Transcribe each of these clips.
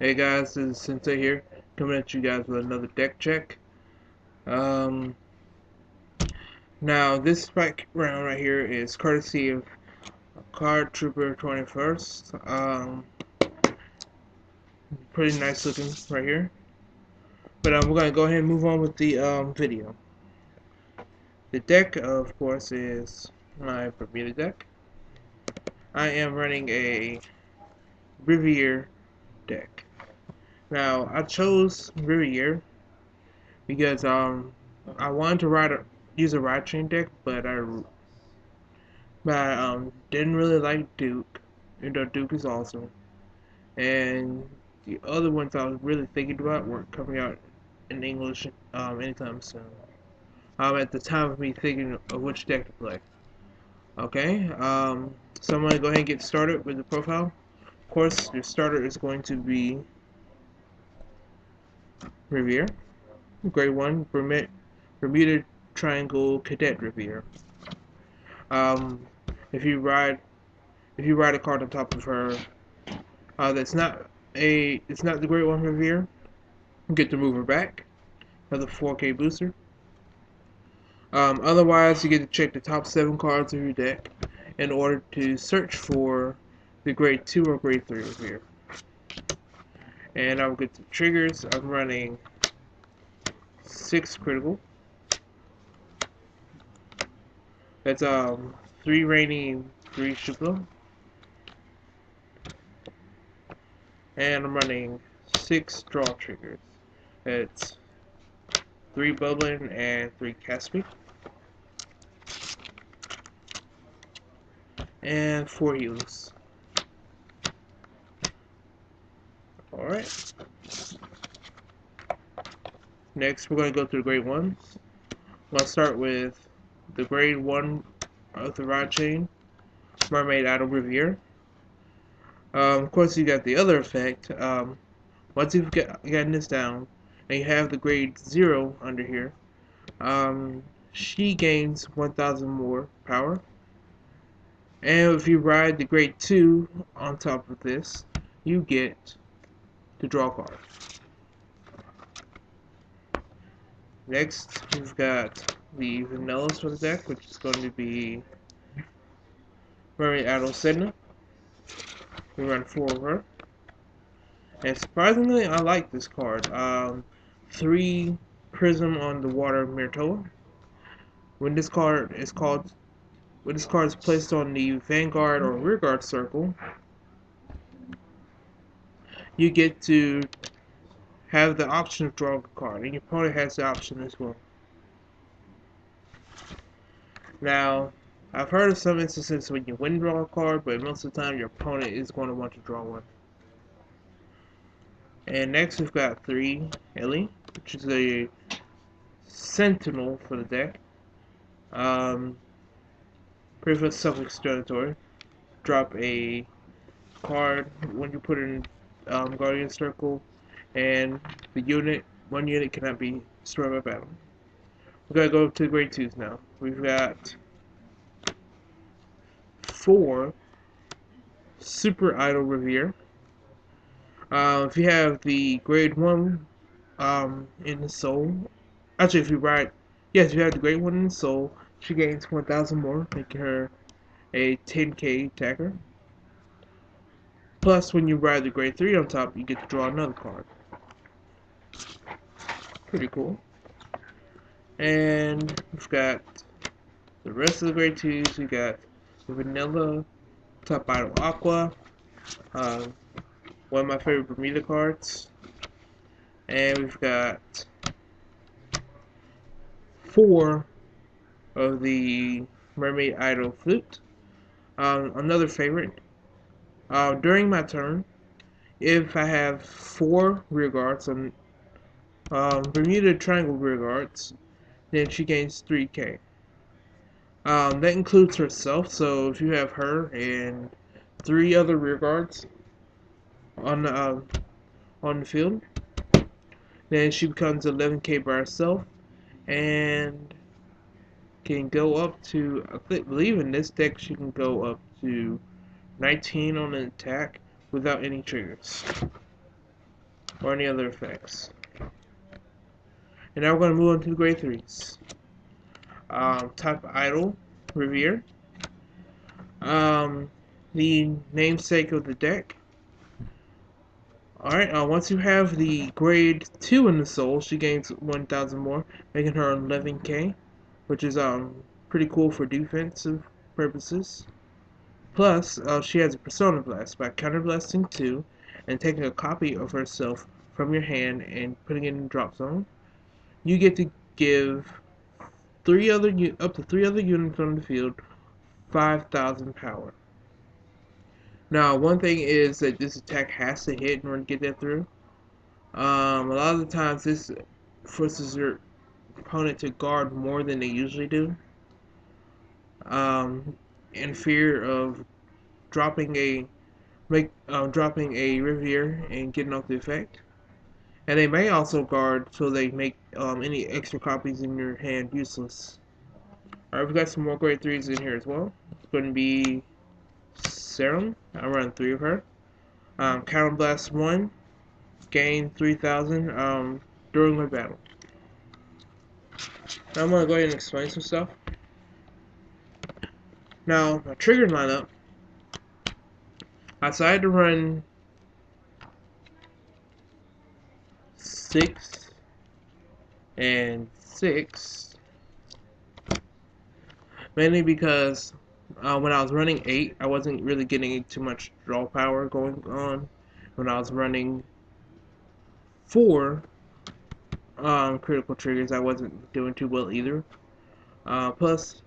Hey guys, this is Sensei here, coming at you guys with another deck check. Um, Now this background right here is courtesy of Card Trooper 21st. Pretty nice looking right here. But we're gonna go ahead and move on with the video. The deck, of course, is my Bermuda deck. I am running a Riviere deck. Now I chose Riviere because I wanted to use a ride chain deck, but I didn't really like Duke, even though Duke is awesome. And the other ones I was really thinking about weren't coming out in English anytime soon. At the time of me thinking of which deck to play. Okay, so I'm gonna go ahead and get started with the profile. Of course, your starter is going to be Riviere, Grade 1, Bermuda Triangle Cadet Riviere. Um, if you ride a card on top of her, it's not the Great One Riviere, you get to move her back for the 4K booster. Otherwise, you get to check the top 7 cards of your deck in order to search for the Grade 2 or Grade 3 Riviere. And I'll get to triggers. I'm running 6 critical. That's 3 rainy, 3 Shukla. And I'm running 6 draw triggers. It's 3 bubbling and 3 Caspian. And 4 heals. Alright. Next, we're going to go through the grade 1s. I'm going to start with the grade 1 of the rod chain, Mermaid Idol Riviere. Of course, you got the other effect. Once you've gotten this down, and you have the grade 0 under here, she gains 1,000 more power. And if you ride the grade 2 on top of this, you get to draw a card. Next, we've got the vanillas for the deck, which is going to be Mermaid Idol Sedna. We run 4 of her. And surprisingly, I like this card. 3 Prism on the Water Myrtoa. When this card is placed on the Vanguard or Rearguard circle, you get to have the option of drawing a card, and your opponent has the option as well. Now, I've heard of some instances when you win draw a card, but most of the time your opponent is going to want to draw one. And next we've got 3 Ellie, which is a Sentinel for the deck. Pretty much self-explanatory. Drop a card when you put it in Guardian Circle, and one unit cannot be destroyed by battle. We're going to go to the grade 2s now. We've got 4 Super Idol Riviere. If you have the grade 1 in the soul, actually if you have the grade 1 in the soul, she gains 1,000 more, making her a 10k attacker. Plus, when you ride the grade 3 on top, you get to draw another card. Pretty cool. And we've got the rest of the grade 2s. We got the Vanilla, Top Idol Aqua, one of my favorite Bermuda cards. And we've got 4 of the Mermaid Idol Flute. Another favorite. During my turn, if I have 4 rear guards on Bermuda Triangle rear guards, then she gains 3k. That includes herself, so if you have her and 3 other rear guards on the field, then she becomes 11k by herself and can go up to, I believe in this deck she can go up to 19 on an attack without any triggers. or any other effects. And now we're going to move on to the grade 3s. Type Idol Riviere. The namesake of the deck. Alright, once you have the grade 2 in the soul, she gains 1,000 more, making her 11k, which is pretty cool for defensive purposes. Plus, she has a Persona Blast by counterblasting 2 and taking a copy of herself from your hand and putting it in the drop zone. You get to give up to 3 other units on the field 5,000 power. Now, one thing is that this attack has to hit in order to get that through. A lot of the times, this forces your opponent to guard more than they usually do, in fear of dropping a Riviere and getting off the effect. And they may also guard so they make any extra copies in your hand useless. Alright, we've got some more grade 3s in here as well. It's going to be Serum. I run 3 of her. Counterblast 1. Gain 3,000 during my battle. Now I'm going to go ahead and explain some stuff. Now, my trigger lineup, I decided to run 6 and 6, mainly because when I was running 8, I wasn't really getting too much draw power going on. When I was running 4 critical triggers, I wasn't doing too well either. Plus,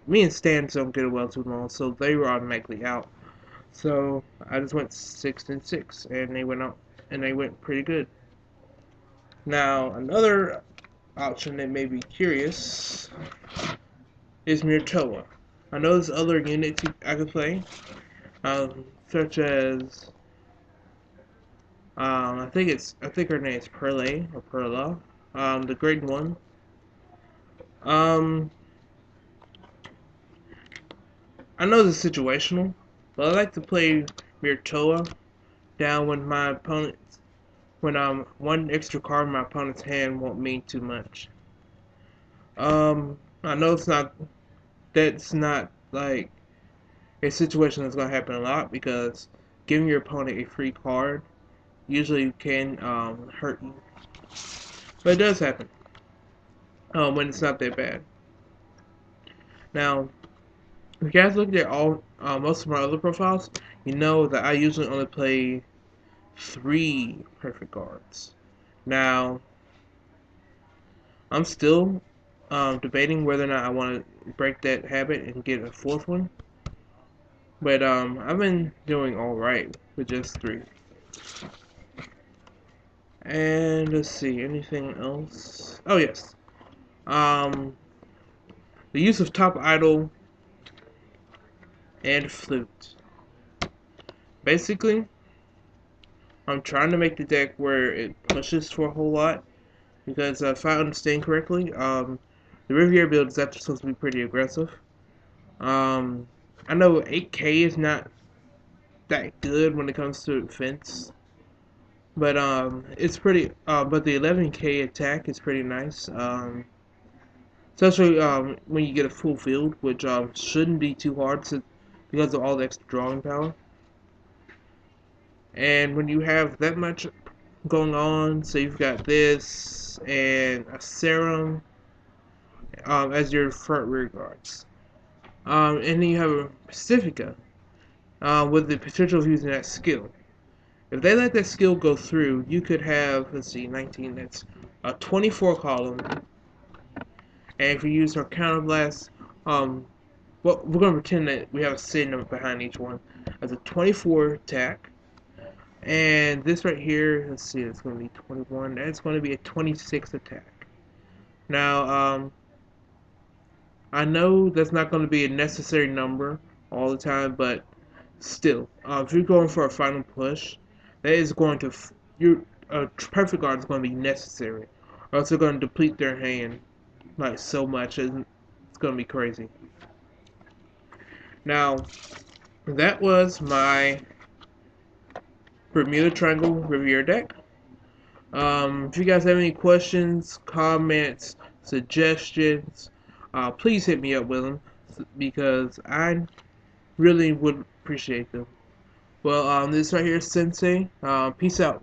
me and Stan don't get well too long, so they were automatically out. So I just went 6 and 6, and they went out, and they went pretty good. Now, another option that may be curious is Myrtoa. I know there's other units I could play, such as I think her name is Perle or Perla, the grade 1. I know this is situational, but I like to play Myrtoa down when my opponent, one extra card in my opponent's hand won't mean too much. I know that's not like a situation that's gonna happen a lot, because giving your opponent a free card usually can hurt you, but it does happen when it's not that bad. Now, if you guys look at most of my other profiles, you know that I usually only play 3 perfect guards. Now, I'm still debating whether or not I want to break that habit and get a 4th one. But I've been doing alright with just 3. And let's see, anything else? Oh yes. The use of top idol and flute. Basically, I'm trying to make the deck where it pushes for a whole lot, because if I understand correctly, the Riviere build is actually supposed to be pretty aggressive. I know 8k is not that good when it comes to defense, but it's pretty. But the 11k attack is pretty nice. Especially when you get a full field, which shouldn't be too hard because of all the extra drawing power. And when you have that much going on, so you've got this and a Serum as your front rear guards. And then you have a Pacifica with the potential of using that skill. If they let that skill go through, you could have, let's see, 19, that's a 24 column. And if you use her counterblast, well, we're going to pretend that we have a SID number behind each one as a 24 attack. And this right here, let's see, it's going to be 21. That's going to be a 26 attack. Now, I know that's not going to be a necessary number all the time, but still, if you're going for a final push, that is going to, your perfect guard is going to be necessary, or else they're going to deplete their hand like so much, it's going to be crazy. Now, that was my Bermuda Triangle Riviere deck. If you guys have any questions, comments, suggestions, please hit me up with them because I really would appreciate them. Well, this right here is Sensei. Peace out.